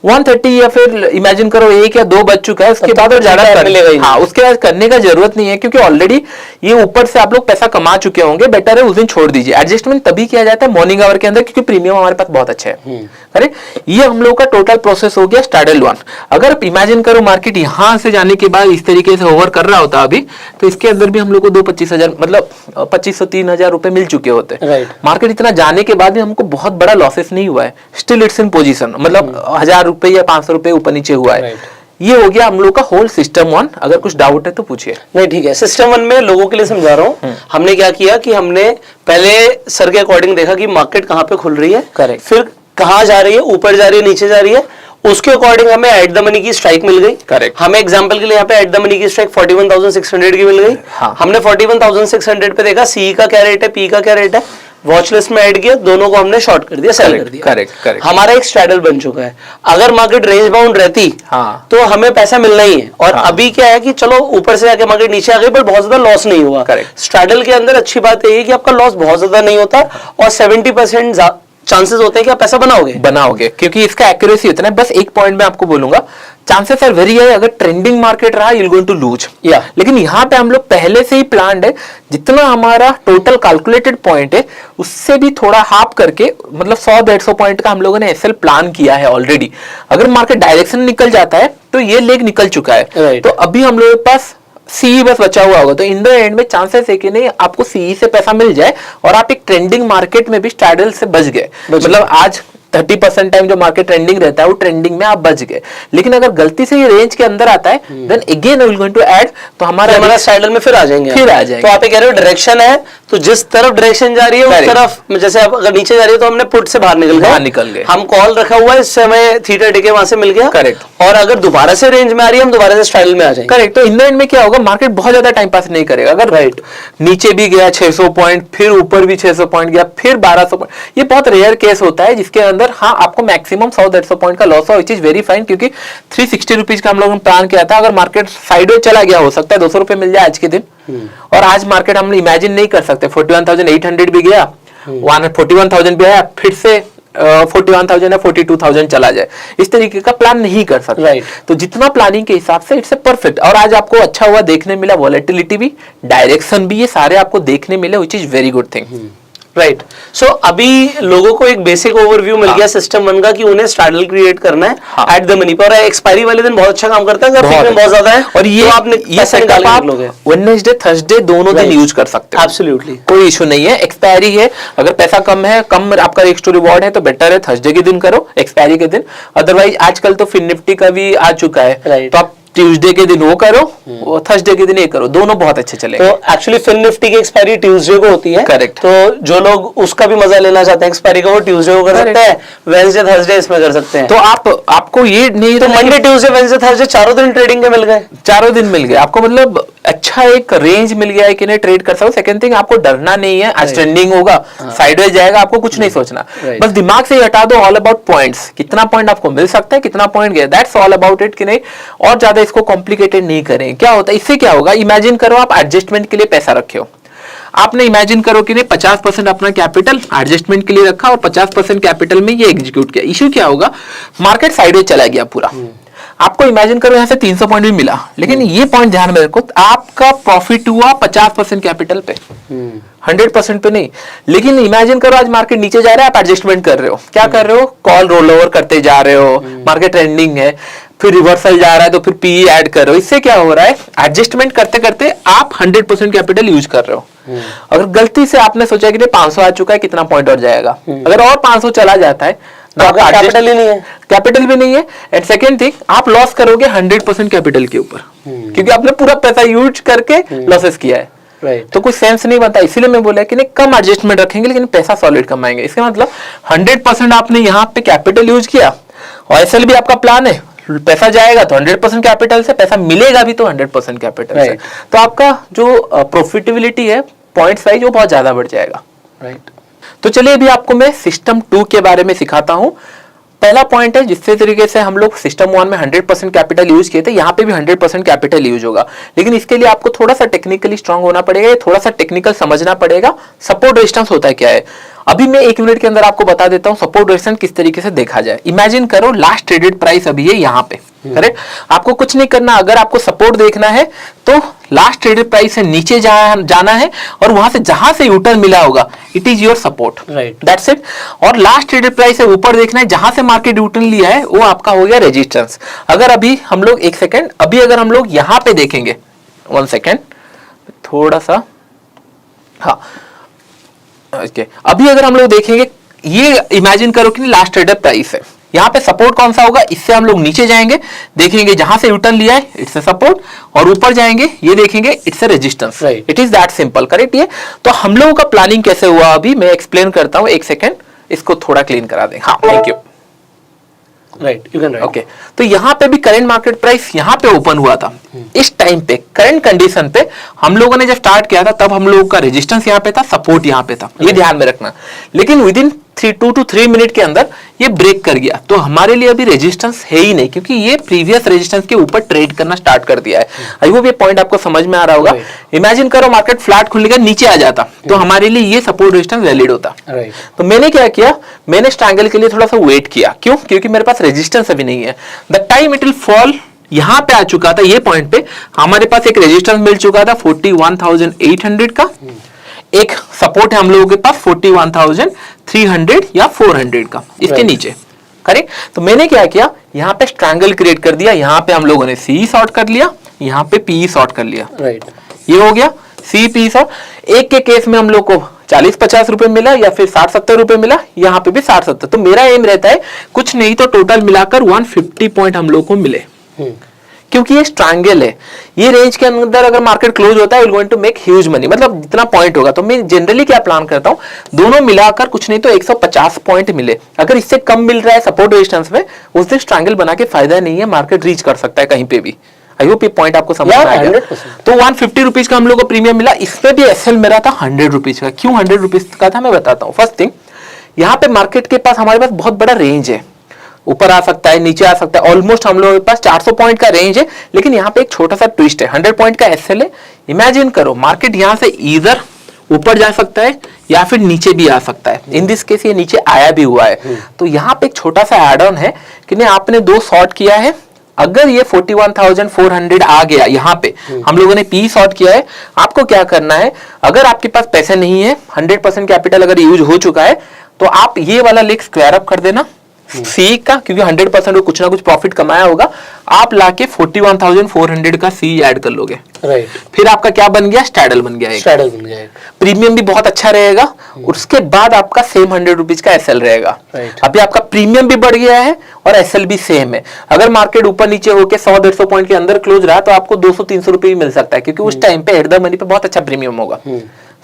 1:30 या फिर इमेजिन करो 1 या 2 बज चुका है, उसके बाद और ज्यादा उसके बाद करने का जरूरत नहीं है, क्योंकि ऑलरेडी ये ऊपर से आप लोग पैसा कमा चुके होंगे। बेटर है उस दिन छोड़ दीजिए। एडजस्टमेंट तभी किया जाता है मॉर्निंग आवर के अंदर, क्योंकि प्रीमियम हमारे पास बहुत अच्छा है। अरे ये हम लोग का टोटल प्रोसेस हो गया स्टैडल 1। अगर आप इमेजिन करो मार्केट यहां से जाने के बाद इस तरीके से ओवर कर रहा होता अभी, तो इसके अंदर भी हम लोग को 25,000 मतलब 2500-3,000 रुपए मिल चुके होते। मार्केट इतना जाने के बाद भी हमको बहुत बड़ा लॉसेस नहीं हुआ है, स्टिल इट्स इन पोजीशन, मतलब 1000 रुपए या 500 रुपए ऊपर नीचे हुआ है। ये हो गया हम लोग का होल सिस्टम 1। अगर कुछ डाउट है तो पूछिए। नहीं ठीक है, सिस्टम 1 में लोगों के लिए समझा रहा हूँ। हमने क्या किया कि हमने पहले सर के अकॉर्डिंग देखा कि मार्केट कहाँ पे खुल रही है, करेक्ट, फिर कहाँ जा रही है, ऊपर जा रही है, नीचे जा रही है, उसके अकॉर्डिंग हमें एट द मनी की स्ट्राइक मिल गई। करेक्ट। हमें एग्जांपल के लिए यहाँ पे एट द मनी की स्ट्राइक 41,600 की मिल गई। हाँ। हमने 41,600 पे देखा सी का क्या रेट है, पी का क्या रेट है, वॉच लिस्ट में ऐड किया, दोनों को हमने शॉर्ट कर दिया, सेल कर दिया। Correct correct. हमारा एक स्ट्रैडल बन चुका है। अगर मार्केट रेंज बाउंड रहती, हाँ, तो हमें पैसा मिलना ही है। और हाँ, अभी क्या है कि चलो ऊपर से आके मार्केट नीचे आ गई, पर बहुत ज्यादा लॉस नहीं हुआ। स्ट्रैडल के अंदर अच्छी बात यही है कि आपका लॉस बहुत ज्यादा नहीं होता और 70% चांसेस होते हैं कि आप पैसा बनाओगे क्योंकि इसका एक्यूरेसी उतना है। बस एक पॉइंट मैं आपको बोलूंगा, चांसेस आर वेरी हाई, अगर ट्रेंडिंग मार्केट रहा यू गोइंग टू लूज। लेकिन यहाँ पे हम लोग पहले से ही प्लान्ड है, जितना हमारा टोटल कैलकुलेटेड पॉइंट है उससे भी थोड़ा हाफ करके, मतलब 100-150 पॉइंट का हम लोगों ने एसएल प्लान किया है ऑलरेडी। अगर मार्केट डायरेक्शन निकल जाता है तो ये लेग निकल चुका है, तो अभी हम लोगों के पास सीई बस बचा हुआ होगा। तो इन द एंड में चांसेस है कि नहीं आपको सीई से पैसा मिल जाए और आप एक ट्रेंडिंग मार्केट में भी स्ट्रैडल से बच गए। मतलब आज 30% टाइम जो मार्केट ट्रेंडिंग रहता है वो ट्रेंडिंग में आप बच गए। लेकिन अगर गलती से ये रेंज के अंदर आता है then again I will going to add, तो हमारा स्ट्रैडल में फिर आ जाएंगे। तो आप ये कह रहे हो डायरेक्शन है, तो जिस तरफ डायरेक्शन जा रही है उस तरफ, जैसे अब अगर नीचे जा रही है तो हमने पुट से बाहर निकल गए, हम कॉल रखा हुआ है, इससे हमें थीटा डीके वहां से मिल गया। करेक्ट। और अगर दोबारा से रेंज में आ रही है हम दोबारा से स्ट्रैडल में आ जाएंगे। करेक्ट। तो इन द एंड में क्या होगा, मार्केट बहुत ज्यादा टाइम पास नहीं करेगा। अगर नीचे भी गया 600 पॉइंट, फिर ऊपर भी 600 पॉइंट गया, फिर 1200 पॉइंट, ये बहुत रेयर केस होता है जिसके अंदर हाँ आपको मैक्सिमम 100-150 पॉइंट का लॉस हो, विच इज वेरी फाइन, क्योंकि 360 रुपीज का हम लोगों ने प्लान किया था। अगर मार्केट साइडवेज चला गया, हो सकता है 200 रुपए मिल जाए आज के दिन, और आज मार्केट हम इमेजिन नहीं कर सकते 41,800 भी गया, 41,000 भी आया, फिर से 41,000 या 42,000 चला जाए, इस तरीके का प्लान नहीं कर सकते। तो जितना प्लानिंग के हिसाब से इट्स परफेक्ट। और आज आपको अच्छा हुआ देखने मिला, वॉलेटिलिटी भी, डायरेक्शन भी, ये सारे आपको देखने मिले, which is very good thing. Right. So अभी लोगों को एक बेसिक ओवरव्यू मिल गया सिस्टम 1 का कि उन्हें स्ट्रैडल क्रिएट करना है एट द मनी पर। एक्सपायरी वाले दिन बहुत अच्छा काम करता है, अगर प्रीमियम बहुत ज्यादा है और ये तो आपने ये सेटअप आप वेडनेसडे थर्सडे दोनों दिन यूज कर सकते हो, एब्सोल्युटली कोई इशू नहीं है। एक्सपायरी है, अगर पैसा कम है, कम आपका एक्स टू रिवॉर्ड है तो बेटर है थर्सडे के दिन करो, एक्सपायरी के दिन। अदरवाइज आजकल तो फिन निफ्टी का भी आ चुका है, तो आप ट्यूसडे के दिन वो करो, वो थर्सडे के दिन ये करो, दोनों बहुत अच्छे चलेंगे। तो एक्चुअली फिन निफ्टी की एक्सपायरी ट्यूसडे को होती है। करेक्ट। तो जो लोग उसका भी मजा लेना चाहते हैं एक्सपायरी का, वो ट्यूसडे को कर सकते हैं, वेडनेसडे थर्सडे इसमें कर सकते हैं। तो आपको ये नहीं, तो मंडे ट्यूसडे वेडनेसडे थर्सडे चारों दिन ट्रेडिंग के मिल गए, चारों दिन मिल गए आपको, मतलब अच्छा एक रेंज मिल गया है कि नहीं ट्रेड कर सकते। सेकंड थिंग, आपको डरना नहीं है, आज ट्रेंडिंग होगा, साइडवेज जाएगा, आपको कुछ नहीं सोचना, बस दिमाग से हटा दो ऑल अबाउट पॉइंट्स, कितना पॉइंट आपको मिल सकता है, कितना पॉइंट गया, दैट्स ऑल अबाउट इट, कि नहीं और ज्यादा इसको कॉम्प्लिकेटेड नहीं करें। क्या होता है इससे, क्या होगा, इमेजिन करो आप एडजस्टमेंट के लिए पैसा रखे हो, आपने इमेजिन करो कि नहीं 50% अपना कैपिटल एडजस्टमेंट के लिए रखा और 50% कैपिटल में ये एग्जीक्यूट किया। इशू क्या होगा, मार्केट साइडवेज चला गया पूरा, आपको इमेजिन करो यहाँ से 300 पॉइंट भी मिला, लेकिन ये पॉइंट ध्यान में रखो, आपका प्रॉफिट हुआ 50% कैपिटल पे, 100% पे नहीं। लेकिन इमेजिन करो आज मार्केट नीचे जा रहा है, आप एडजस्टमेंट कर रहे हो, क्या कर रहे हो, कॉल रोल ओवर करते जा रहे हो, मार्केट ट्रेंडिंग है, फिर रिवर्सल जा रहा है तो फिर पीई ऐड कर रहे हो। इससे क्या हो रहा है, एडजस्टमेंट करते करते आप 100% कैपिटल यूज कर रहे हो। अगर गलती से आपने सोचा कि 500 आ चुका है, कितना पॉइंट और जाएगा, अगर और 500 चला जाता है तो आपका कैपिटल ही नहीं है, कैपिटल भी नहीं है। एंड सेकंड थिंग, आप लॉस करोगे 100% कैपिटल के ऊपर, क्योंकि आपने पूरा पैसा यूज करके लॉसेस किया है। तो कुछ सेंस नहीं बनता, इसीलिए मैं बोला कि नहीं कम एडजस्टमेंट रखेंगे लेकिन पैसा सॉलिड कमाएंगे। इसका मतलब 100% आपने यहाँ पे कैपिटल यूज किया, और एसएल भी आपका प्लान है, पैसा जाएगा तो 100% कैपिटल से, पैसा मिलेगा भी तो 100% कैपिटल से, तो आपका जो प्रॉफिटेबिलिटी है पॉइंट साइज वो बहुत ज्यादा बढ़ जाएगा। राइट। तो चलिए अभी आपको मैं सिस्टम 2 के बारे में सिखाता हूं। पहला पॉइंट है, जिस तरीके से हम लोग सिस्टम 1 में 100% कैपिटल यूज किए थे, यहाँ पे भी 100% कैपिटल यूज होगा, लेकिन इसके लिए आपको थोड़ा सा टेक्निकली स्ट्रांग होना पड़ेगा, थोड़ा सा टेक्निकल समझना पड़ेगा। सपोर्ट रेजिस्टेंस होता है क्या है, अभी मैं 1 मिनट के अंदर आपको बता देता हूं सपोर्ट रेजिस्टेंस किस तरीके से देखा जाए। इमेजिन करो लास्ट ट्रेडेड प्राइस अभी है यहाँ पे, करेक्ट, आपको कुछ नहीं करना, अगर आपको सपोर्ट देखना है तो लास्ट ट्रेडेड प्राइस से नीचे जाना है और वहां से जहां से यूटर्न मिला होगा it is your support, right, that's it. और लास्ट ट्रेडेड प्राइस से ऊपर देखना है, जहां से मार्केट यूटर्न लिया है वो आपका हो गया रेजिस्टेंस। अगर अभी हम लोग 1 सेकेंड, अभी अगर हम लोग यहां पे देखेंगे, 1 सेकेंड थोड़ा सा, हाँ ओके, अभी अगर हम लोग देखेंगे, ये इमेजिन करो कि लास्ट ट्रेडेड प्राइस है, यहाँ पे सपोर्ट कौन सा होगा, इससे हम लोग नीचे जाएंगे, देखेंगे जहां से यूटर्न लिया है इट्स अ सपोर्ट, और ऊपर जाएंगे ये देखेंगे it's a resistance, it is that simple, correct. ये तो हम लोगों का प्लानिंग कैसे हुआ अभी मैं एक्सप्लेन करता हूं, 1 सेकेंड इसको थोड़ा क्लीन करा दें, हाँ thank you, right, you can write. Okay, तो यहाँ पे भी करंट मार्केट प्राइस यहाँ पे ओपन हुआ था, इस टाइम पे करंट कंडीशन पे हम लोगों ने जब स्टार्ट किया था तब हम लोगों का रेजिस्टेंस यहाँ पे था, सपोर्ट यहाँ पे था, ये ध्यान में रखना। लेकिन विद इन 2 to 3 मिनट के अंदर ये ब्रेक कर गया, तो हमारे लिए अभी रेजिस्टेंस है ही नहीं, क्योंकि ये प्रीवियस रेजिस्टेंस के ऊपर ट्रेड करना स्टार्ट कर दिया है। आई होप ये पॉइंट आपको समझ में आ रहा होगा। इमेजिन करो मार्केट फ्लैट खुलने का नीचे आ जाता, तो हमारे लिए ये सपोर्ट रेजिस्टेंस वैलिड होता। तो मैंने क्या किया, मैंने स्ट्रैंगल के लिए थोड़ा सा वेट किया। क्यों? क्योंकि मेरे पास रेजिस्टेंस अभी नहीं है। The time it will fall, यहां पे आ चुका था, ये पॉइंट पे हमारे पास एक रेजिस्टेंस मिल चुका था 41,800 का, एक सपोर्ट है हम लोगों के पास 41,300 या 400 का, इसके नीचे, करेक्ट। तो मैंने क्या किया, यहाँ पे स्ट्रैंगल क्रिएट कर दिया, यहाँ पे हम लोगों ने सी शॉर्ट कर लिया, यहाँ पे पी शॉर्ट कर लिया, ये हो गया सी पी शॉर्ट। एक के केस में हम लोग को 40-50 रुपए मिला या फिर 60-70 रुपए मिला, यहाँ पे भी 60-70। तो मेरा एम रहता है कुछ नहीं तो टोटल मिलाकर 150 पॉइंट हम लोग को मिले, क्योंकि ये स्ट्रैंगल है। ये रेंज के अंदर अगर मार्केट क्लोज होता है, going to make huge money, मतलब जितना पॉइंट होगा। तो मैं जनरली क्या प्लान करता हूं, दोनों मिलाकर कुछ नहीं तो 150 पॉइंट मिले। अगर इससे कम मिल रहा है सपोर्ट रेजिस्टेंस में, उस दिन स्ट्रैंगल बना के फायदा नहीं है, मार्केट रीच कर सकता है कहीं पे भी। आई होप ये पॉइंट आपको समझ में आ गया। तो 150 रुपीज का हम लोग को प्रीमियम मिला। इसमें भी एसएल मेरा था 100 रुपीज का। क्यों 100 रुपीज का था मैं बताता हूँ। फर्स्ट थिंग, यहाँ पे मार्केट के पास हमारे पास बहुत बड़ा रेंज है, ऊपर आ सकता है, नीचे आ सकता है। ऑलमोस्ट हम लोगों के पास 400 पॉइंट का रेंज है, लेकिन यहाँ पे एक छोटा सा ट्विस्ट है, 100 पॉइंट का एसएल है। इमेजिन करो मार्केट यहाँ से इधर ऊपर जा सकता है या फिर नीचे भी आ सकता है। इन दिस केस ये नीचे आया भी हुआ है। तो यहाँ पे एक छोटा सा एड ऑन है कि नहीं, आपने 2 शॉर्ट किया है, अगर ये 41,400 आ गया, यहाँ पे हम लोगों ने पी शॉर्ट किया है। आपको क्या करना है, अगर आपके पास पैसे नहीं है, 100% कैपिटल अगर यूज हो चुका है, तो आप ये वाला लेग स्क्वायर अप कर देना सी का, क्योंकि 100% को कुछ ना कुछ प्रॉफिट कमाया होगा। आप लाके 41,400 का सी ऐड कर लोगे, फिर आपका क्या बन गया, स्टैडल बन गया, स्टैडल बन गया। प्रीमियम भी बहुत अच्छा रहेगा। उसके बाद आपका सेम 100 रुपीज का एसएल रहेगा। अभी आपका प्रीमियम भी बढ़ गया है और एसएल भी सेम है। अगर मार्केट ऊपर नीचे होकर 100-150 पॉइंट के अंदर क्लोज रहा, तो आपको 200-300 रुपए भी मिल सकता है, क्योंकि उस टाइम पे एट द मनी पे बहुत अच्छा प्रीमियम होगा।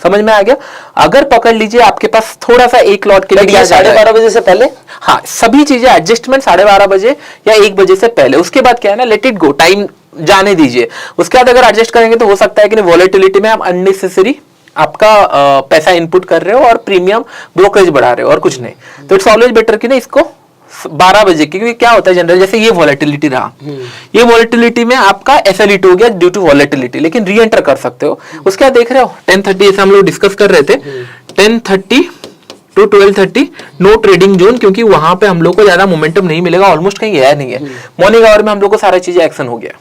समझ में आ गया। अगर पकड़ लीजिए आपके पास थोड़ा सा एक लॉट के लिए 12:30 बजे से पहले, हाँ सभी चीजें एडजस्टमेंट 12:30 बजे या 1 बजे से पहले। उसके बाद क्या है ना, लेट इट गो, टाइम जाने दीजिए। उसके बाद अगर एडजस्ट करेंगे तो हो सकता है कि वॉलेटिलिटी में आप अननेसेसरी आपका पैसा इनपुट कर रहे हो और प्रीमियम ब्रोकरेज बढ़ा रहे हो और कुछ नहीं। तो इट्स ऑलवेज बेटर कि ना इसको 12 बजे, क्योंकि क्या होता है जनरल, जैसे ये वॉलेटिलिटी रहा, ये वॉलेटिलिटी में आपका एसएल हिट हो गया ड्यू टू वॉलेटिलिटी, लेकिन री एंटर कर सकते हो। उसके बाद देख रहे हो 10:30 ऐसे हम लोग डिस्कस कर रहे थे, 10:30 to 12:30 नो ट्रेडिंग जोन, क्योंकि वहां पे हम लोग को ज्यादा मोमेंटम नहीं मिलेगा, ऑलमोस्ट कहीं गया नहीं है। मॉर्निंग आवर में हम लोग को सारी चीजें एक्शन हो गया,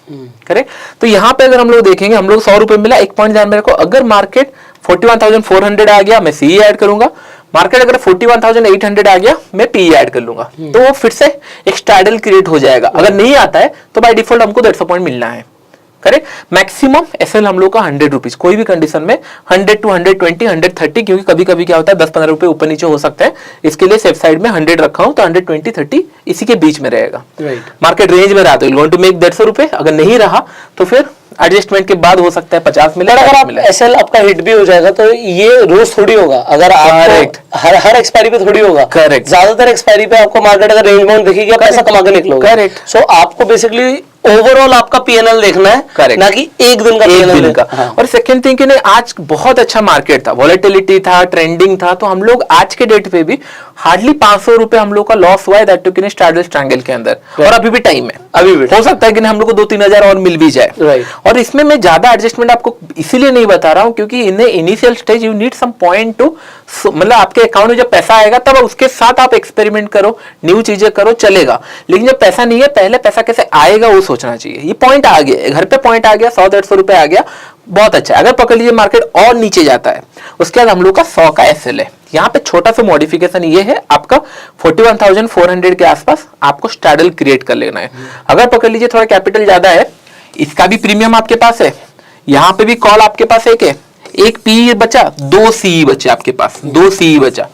करेक्ट। तो यहाँ पे अगर हम लोग देखेंगे, हम लोग 100 रुपए मिला। एक पॉइंट ध्यान में रखो, अगर मार्केट 41,400 आ गया, मैं सी ऐड करूंगा। मार्केट अगर 41,800 आ गया, मैं पी ऐड कर लूंगा। तो वो फिर से एक स्टैडल क्रिएट हो जाएगा। अगर नहीं आता है तो बाय डिफॉल्ट हमको 150 पॉइंट मिलना है, करेक्ट। मैक्सिमम एसएल हम लोग का 100 रुपीज, कोई भी कंडीशन में 100 to 120, 130, क्योंकि कभी कभी क्या होता है 10-15 रुपए ऊपर नीचे हो सकता है। इसके लिए सेफ साइड में 100 रखा हूं, तो 120-30 इसी के बीच में रहेगा। मार्केट रेंज में रहा तो गोइंग टू मेक 150 रुपए, अगर नहीं रहा तो फिर एडजस्टमेंट के बाद हो सकता है 50 मिले। अगर आप एसएल आपका हिट भी हो जाएगा तो ये रोज थोड़ी होगा, अगर आप हर एक्सपायरी पे थोड़ी होगा, करेक्ट। ज्यादातर एक्सपायरी पे आपको मार्केट अगर रेंज बाउंड दिखेगी, आप पैसा कमा के निकलोगे, करेक्ट। सो आपको बेसिकली ओवरऑल आपका पीएनएल देखना है, करेक्ट, ना कि एक दिन का पीएनएल का। हाँ। और सेकंड थिंग कि नहीं, आज बहुत अच्छा मार्केट था, वॉलेटिलिटी था, ट्रेंडिंग था, तो हम लोग आज के डेट पे भी हार्डली 500 रुपए हम लोग का लॉस हुआ है, दैट टू कि स्टैडल ट्रायंगल के अंदर। और अभी भी टाइम है, अभी भी हो सकता है कि हम लोग को 2-3 हजार और मिल भी जाए। और इसमें मैं ज्यादा एडजस्टमेंट आपको इसीलिए नहीं बता रहा हूं, क्योंकि in initial stage you need some point to, मतलब आपके अकाउंट में जब पैसा आएगा तब उसके साथ आप एक्सपेरिमेंट करो, न्यू चीजें करो, चलेगा। लेकिन जब पैसा नहीं है, पहले पैसा कैसे आएगा वो सोचना चाहिए। ये पॉइंट आ गया, घर पे पॉइंट आ गया, 100-150 रुपए आ गया, बहुत अच्छा है। अगर पकड़ लीजिए मार्केट और नीचे जाता है, उसके बाद हम लोग का 100 का एसएल है। यहाँ पे छोटा सा मॉडिफिकेशन ये है, आपका 41,400 के आसपास आपको स्टैडल क्रिएट कर लेना है। अगर पकड़ लीजिए थोड़ा कैपिटल ज्यादा है, इसका भी प्रीमियम आपके पास है, यहाँ पे भी कॉल आपके पास एक है, एक पी बचा, 2 सी बचे आपके पास, 2 सी बचा,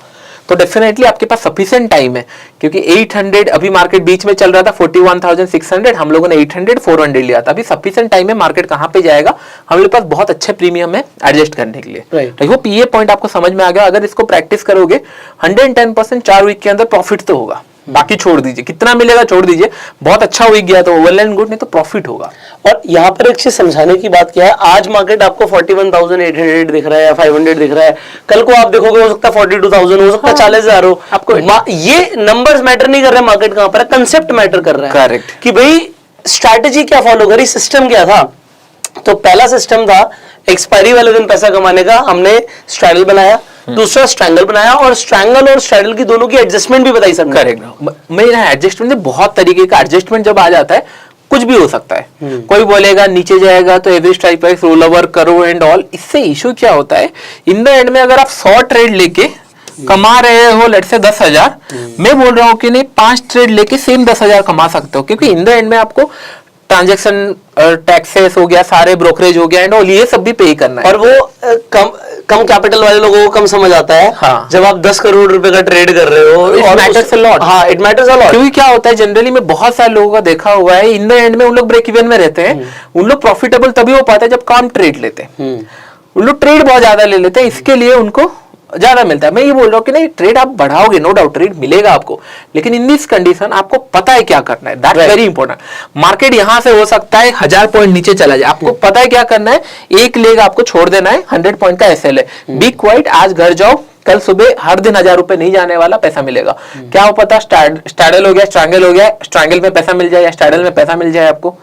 तो डेफिनेटली आपके पास सफिशिएंट टाइम है। क्योंकि 800 अभी मार्केट बीच में चल रहा था, 41,600, हम लोगों ने 800-400 लिया था। अभी सफिशिएंट टाइम है, मार्केट कहाँ पे जाएगा, हमारे पास बहुत अच्छे प्रीमियम है एडजस्ट करने के लिए। देखो पीए पॉइंट आपको समझ में आ गया। अगर इसको प्रैक्टिस करोगे 110% 4 वीक के अंदर प्रॉफिट तो होगा, बाकी छोड़ दीजिए, कितना मिलेगा छोड़ दीजिए, बहुत अच्छा वीक गया तो वेल एंड गुड, नहीं तो प्रॉफिट होगा। और यहाँ पर एक चीज समझाने की बात क्या है, आज मार्केट आपको 41,800 दिख रहा है या 500 दिख रहा है, कल को आप देखोगे हो सकता है 42,000 हो सकता है 40,000 हो। आपको ये नंबर्स मैटर नहीं कर रहे, मार्केट कहां पर है, कंसेप्ट मैटर कर रहा है। करेक्ट, कि भाई स्ट्रैटेजी क्या फॉलो करी, सिस्टम क्या था। तो पहला सिस्टम था एक्सपायरी वाले दिन पैसा कमाने का, हमने स्ट्रैडल बनाया, दूसरा स्ट्रैंगल बनाया, और स्ट्रैंगल और स्ट्रैडल की दोनों की एडजस्टमेंट भी बताई सर। करेक्ट, मेरा एडजस्टमेंट बहुत तरीके का एडजस्टमेंट जब आ जाता है, कुछ भी हो सकता है। कोई बोलेगा नीचे जाएगा तो average strike price roll over करो एंड ऑल। इससे इशू क्या होता है, इन द एंड में अगर आप 100 ट्रेड लेके कमा रहे हो लेट से 10,000, मैं बोल रहा हूँ कि नहीं 5 ट्रेड लेके सेम 10,000 कमा सकते हो, क्योंकि इन द एंड में आपको ट्रांजेक्शन टैक्सेस हो गया, सारे ब्रोकरेज हो गया एंड ऑल, ये सब भी पे करना है। और वो कम कैपिटल वाले लोगों को कम समझ आता है। हाँ। जब आप 10 करोड़ रुपए का ट्रेड कर रहे हो, It matters a lot. हाँ, इट मैटर्स अ लॉट। क्योंकि क्या होता है जनरली में बहुत सारे लोगों का देखा हुआ है, इन द एंड में उन लोग ब्रेक इवन में रहते हैं, उन लोग प्रॉफिटेबल तभी हो पाता है जब कम ट्रेड लेते हैं। उन लोग ट्रेड बहुत ज्यादा ले लेते हैं, इसके लिए उनको ज्यादा मिलता है। मैं ये बोल रहा हूँ कि नहीं, ट्रेड आप बढ़ाओगे, नो डाउट ट्रेड मिलेगा आपको, लेकिन इन दिस कंडीशन आपको पता है क्या करना है, दैट्स वेरी इंपॉर्टेंट। मार्केट यहां से हो सकता है 1000 पॉइंट नीचे चला जाए, आपको पता है क्या करना है, एक लेग आपको छोड़ देना है, 100 पॉइंट का एसएल है, बी क्वाइट, आज घर जाओ, कल सुबह हर दिन 1000 रुपए नहीं जाने वाला, पैसा मिलेगा। क्या हो पता स्ट्रैडल हो गया, स्ट्रैंगल हो गया, स्ट्रैंगल में पैसा मिल जाए या स्ट्रैडल में पैसा मिल जाए आपको,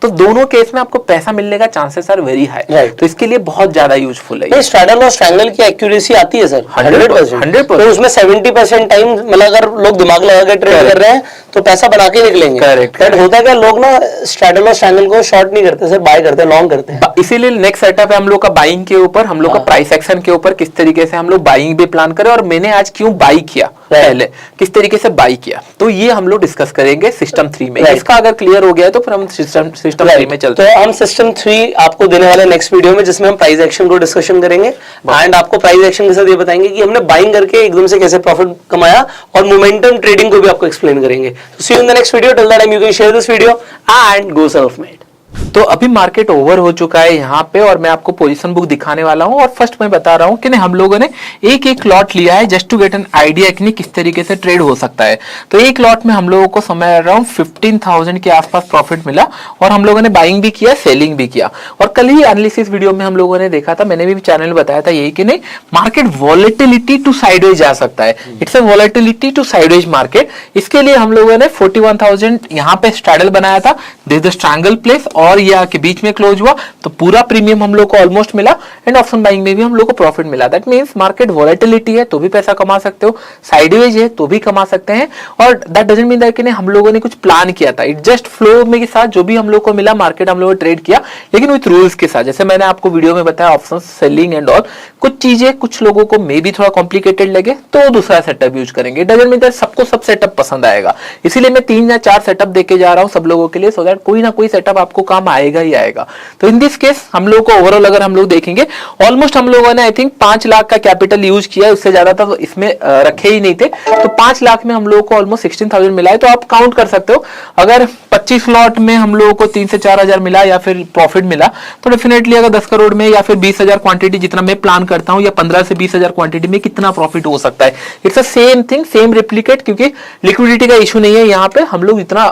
तो दोनों केस में आपको पैसा मिलने का चांसेस आर वेरी हाई। तो इसके लिए बहुत ज्यादा यूजफुल है। स्ट्रैडल और स्ट्रैंगल की एक्यूरेसी आती है सर 100%। तो उसमें 70% टाइम मतलब अगर लोग दिमाग लगा के ट्रेड कर रहे हैं तो पैसा बना के निकलेंगे। करेक्ट। बट होता है क्या, लोग ना स्ट्रैडल और स्ट्रैंगल को शॉर्ट नहीं करते सर, बाय करते हैं, लॉन्ग करते हैं। इसीलिए नेक्स्ट सेटअप है हम लोग का बाइंग के ऊपर, हम लोग का प्राइस एक्शन के ऊपर, किस तरीके से हम लोग बाइंग भी प्लान करें, और मैंने आज क्यों बाई किया, पहले किस तरीके से बाई किया, तो ये हम लोग डिस्कस करेंगे सिस्टम 3 में। इसका अगर क्लियर हो गया है तो फिर हम सिस्टम 3 में चलते हैं। तो हम सिस्टम 3 आपको देने वाले नेक्स्ट वीडियो में, जिसमें हम प्राइस एक्शन को डिस्कशन करेंगे, एंड आपको प्राइस एक्शन के साथ ये बताएंगे कि हमने बाइंग करके एकदम से कैसे प्रॉफिट कमाया, और मोमेंटम ट्रेडिंग को भी आपको एक्सप्लेन करेंगे। See you in the next video, till that time you can share this video and go self made. तो अभी मार्केट ओवर हो चुका है यहाँ पे, और मैं आपको पोजीशन बुक दिखाने वाला हूँ, और फर्स्ट मैं बता रहा हूँ कि हम लोगों ने एक लॉट लिया है just to get an idea कि किस तरीके से ट्रेड हो सकता है। तो एक लॉट में हम लोगों को समय अराउंड 15,000 के आसपास प्रॉफिट मिला, और हम लोगों ने बाइंग भी किया, सेलिंग भी किया। और कल ही एनालिसिस वीडियो में हम लोगों ने देखा था, मैंने भी चैनल में बताया था यही कि नहीं, मार्केट वॉलेटिलिटी टू साइडवेज जा सकता है, it's a volatility to sideways market. इसके लिए हम लोगों ने 41,000 यहाँ पे स्ट्रैडल बनाया था, दिस द स्ट्रैंगल प्लेस, और यहाँ के बीच में क्लोज हुआ, तो पूरा प्रीमियम हम लोग को ऑलमोस्ट मिला, एंड ऑप्शन बाइंग में भी हम लोग को प्रॉफिट मिला। दैट मींस मार्केट वॉलेटिलिटी है तो भी पैसा कमा सकते हो, साइडवेज है तो भी कमा सकते हैं, और दैट डजंट मीन दैट कि हम लोगों ने कुछ प्लान किया था, इट जस्ट फ्लो में के साथ जो भी हम लोग को मिला मार्केट हम लोगों ने ट्रेड किया, लेकिन विथ रूल्स के साथ। जैसे मैंने आपको वीडियो में बताया ऑप्शन सेलिंग एंड ऑल, कुछ चीजें कुछ लोगों को मे भी थोड़ा कॉम्प्लिकेटेड लगे तो दूसरा सेटअप यूज करेंगे, डजंट मीन दैट सबको सब सेटअप पसंद आएगा। इसीलिए मैं 3 या 4 सेटअप देके जा रहा हूं सब लोगों के लिए, सो दैट कोई ना कोई सेटअप आपको काम आएगा ही आएगा। तो इन दिस केस हम लोग को ओवरऑल अगर हम लोग देखेंगे, ऑलमोस्ट हम लोगों ने आई थिंक 5 लाख का कैपिटल यूज किया, उससे ज्यादा तो इसमें रखे ही नहीं थे। तो 5 लाख में हम लोगों को ऑलमोस्ट 16,000 मिला है। तो आप काउंट कर सकते हो, अगर 25 लॉट में हम लोगों को 3 से 4,000 मिला या फिर प्रॉफिट मिला, तो डेफिनेटली अगर 10 करोड़ में या फिर 20,000 क्वांटिटी जितना मैं प्लान करता हूं, या 15 से 20,000 क्वांटिटी में कितना प्रॉफिट हो सकता है। It's a same thing, same replicate, क्योंकि लिक्विडिटी का इशू नहीं है यहाँ पे। हम लोग इतना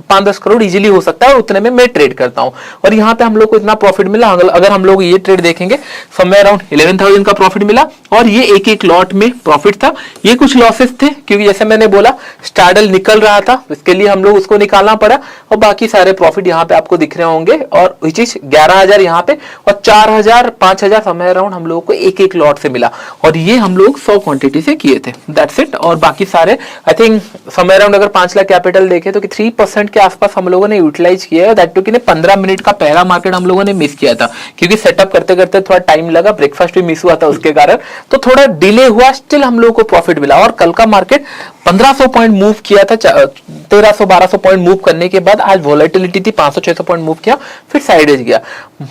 5-10 करोड़ इजीली हो सकता है, और उतने में मैं ट्रेड करता हूं, और यहाँ पे हम लोग को इतना प्रॉफिट मिला। अगर हम लोग ये ट्रेड देखेंगे, समवेयर अराउंड 11,000 का प्रॉफिट मिला, और ये एक लॉट में प्रॉफिट था। ये कुछ लॉसेस थे, क्योंकि जैसे मैंने बोला स्ट्रैडल निकल रहा था, इसके लिए हम लोग उसको निकालना पड़ा, और बाकी सारे प्रॉफिट यहाँ पे आपको दिख रहे होंगे, और विच इज 11,000 यहाँ पे, और 4,000 5,000 समवेयर अराउंड हम लोग को एक लॉट से मिला, और ये हम लोग 100 क्वांटिटी से किए थे, दैट्स इट। और बाकी सारे आई थिंक समवेयर अराउंड अगर 5 लाख कैपिटल देखे तो 3% के आसपास हम लोगों ने यूटिलाइज किया है। दैट टू कि 15 मिनट का पहला मार्केट हम लोगों ने मिस किया था, क्योंकि सेटअप करते करते थोड़ा टाइम लगा, ब्रेकफास्ट भी मिस हुआ था उसके कारण, तो थोड़ा डिले हुआ, स्टिल हम लोगों को प्रॉफिट मिला। और कल का मार्केट 1500 पॉइंट मूव किया था, 1300-1200 पॉइंट मूव करने के बाद आज वॉलेटिलिटी थी, 500-600 पॉइंट मूव किया, फिर साइडेज गया।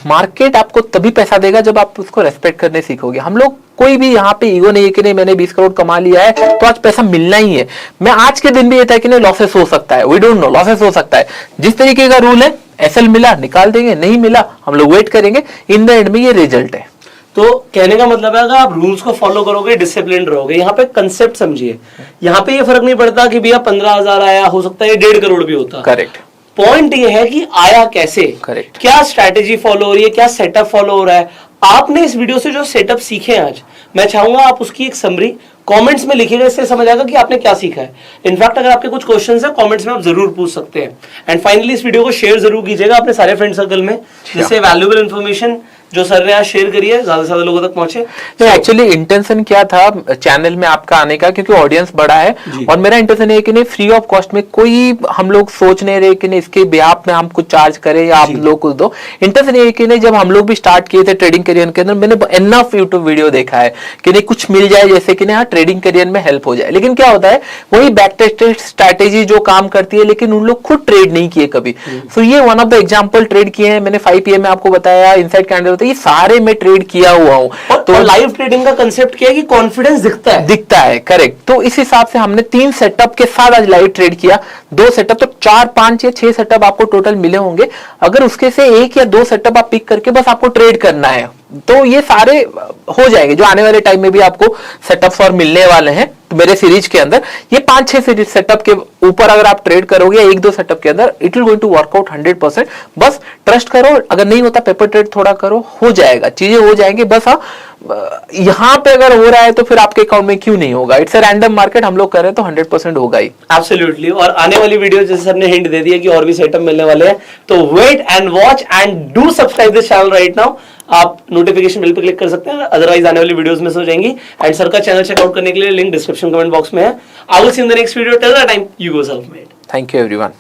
मार्केट आपको तभी पैसा देगा जब आप उसको रेस्पेक्ट करने सीखोगे। हम लोग कोई भी यहाँ पे ईगो नहीं है कि नहीं मैंने 20 करोड़ कमा लिया है तो आज पैसा मिलना ही है। मैं आज के दिन भी ये था कि नहीं लॉसेस हो सकता है, वी डोंट नो, लॉसेस हो सकता है। जिस तरीके का रूल है, एसएल मिला निकाल देंगे, नहीं मिला हम लोग वेट करेंगे, इन द एंड में ये रिजल्ट है। तो कहने का मतलब है अगर आप रूल्स को फॉलो करोगे, डिसिप्लिन रहोगे, यहाँ पे कंसेप्ट समझिए, यहाँ पे ये फर्क नहीं पड़ता कि भैया 15,000 आया, हो सकता है 1.5 करोड़ भी होता। करेक्ट। पॉइंट ये है कि आया कैसे, Correct. क्या स्ट्रैटेजी फॉलो हो रही है, क्या सेटअप फॉलो हो रहा है। आपने इस वीडियो से जो सेटअप सीखे आज, मैं चाहूंगा आप उसकी एक समरी कमेंट्स में लिखिएगा, इससे समझ आएगा कि आपने क्या सीखा है। इनफैक्ट अगर आपके कुछ क्वेश्चंस हैं कमेंट्स में आप जरूर पूछ सकते हैं। एंड फाइनली इस वीडियो को शेयर जरूर कीजिएगा अपने सारे फ्रेंड सर्कल में, जिससे वैल्यूएबल इंफॉर्मेशन जो सर ने आज शेयर करी है ज्यादा से ज्यादा लोगों तक पहुंचे। तो एक्चुअली इंटेंशन क्या था चैनल में आपका आने का, क्योंकि ऑडियंस बड़ा है और मेरा इंटेंशन है कि नहीं फ्री ऑफ कॉस्ट में कोई हम लोग सोच नहीं रहे कि नहीं इसके ब्याह में हम कुछ चार्ज करें या आप लोग कुछ दो। इंटेंशन ये कि नहीं जब हम लोग भी स्टार्ट किए थे ट्रेडिंग करियर के अंदर, मैंने एनफ यूट्यूब वीडियो देखा है कि नहीं कुछ मिल जाए जैसे कि नहीं हाँ ट्रेडिंग करियर में हेल्प हो जाए, लेकिन क्या होता है वही बैक टेस्टेड स्ट्रैटेजी जो काम करती है लेकिन उन लोग खुद ट्रेड नहीं किए कभी। सो ये one of the example trade किए हैं मैंने। 5 PM में आपको बताया इनसाइड कैंडल होता है, ये सारे में ट्रेड किया हुआ हूं। तो लाइव ट्रेडिंग का कंसेप्ट क्या है कि कॉन्फिडेंस दिखता है। करेक्ट। तो इस हिसाब से हमने 3 सेटअप के साथ आज लाइव ट्रेड किया, 2 सेटअप, तो 4, 5 या 6 सेटअप आपको टोटल मिले होंगे। अगर उसके से 1 या 2 सेटअप आप पिक करके बस आपको ट्रेड करना है तो ये सारे हो जाएंगे, जो आने वाले टाइम में भी आपको सेटअप्स और मिलने वाले हैं तो मेरे सीरीज के अंदर। ये 5-6 सीरीज सेटअप के ऊपर अगर आप ट्रेड करोगे 1-2 सेटअप के अंदर, it will going to work out 100%। बस ट्रस्ट करो, अगर नहीं होता पेपर ट्रेड थोड़ा करो, हो जाएगा, चीजें हो जाएंगे। बस हाँ यहाँ पे अगर हो रहा है तो फिर आपके अकाउंट में क्यों नहीं होगा? इट्स अ रैंडम मार्केट, हम लोग कर रहे हैं तो 100% होगा ही। एब्सोल्युटली। और आने वाली वीडियो जैसे सर ने हिंट दे दिया कि और भी सेटअप मिलने वाले हैं, तो wait and watch and do subscribe this channel right now. आप नोटिफिकेशन बेल पे क्लिक कर सकते हैं, अदरवाइज आने वाली वीडियोस मिस हो जाएंगी। एंड सर का चैनल चेकआउट करने के लिए लिंक डिस्क्रिप्शन कमेंट बॉक्स में है। I will see in the next video. Till that time you go self made. Thank you everyone.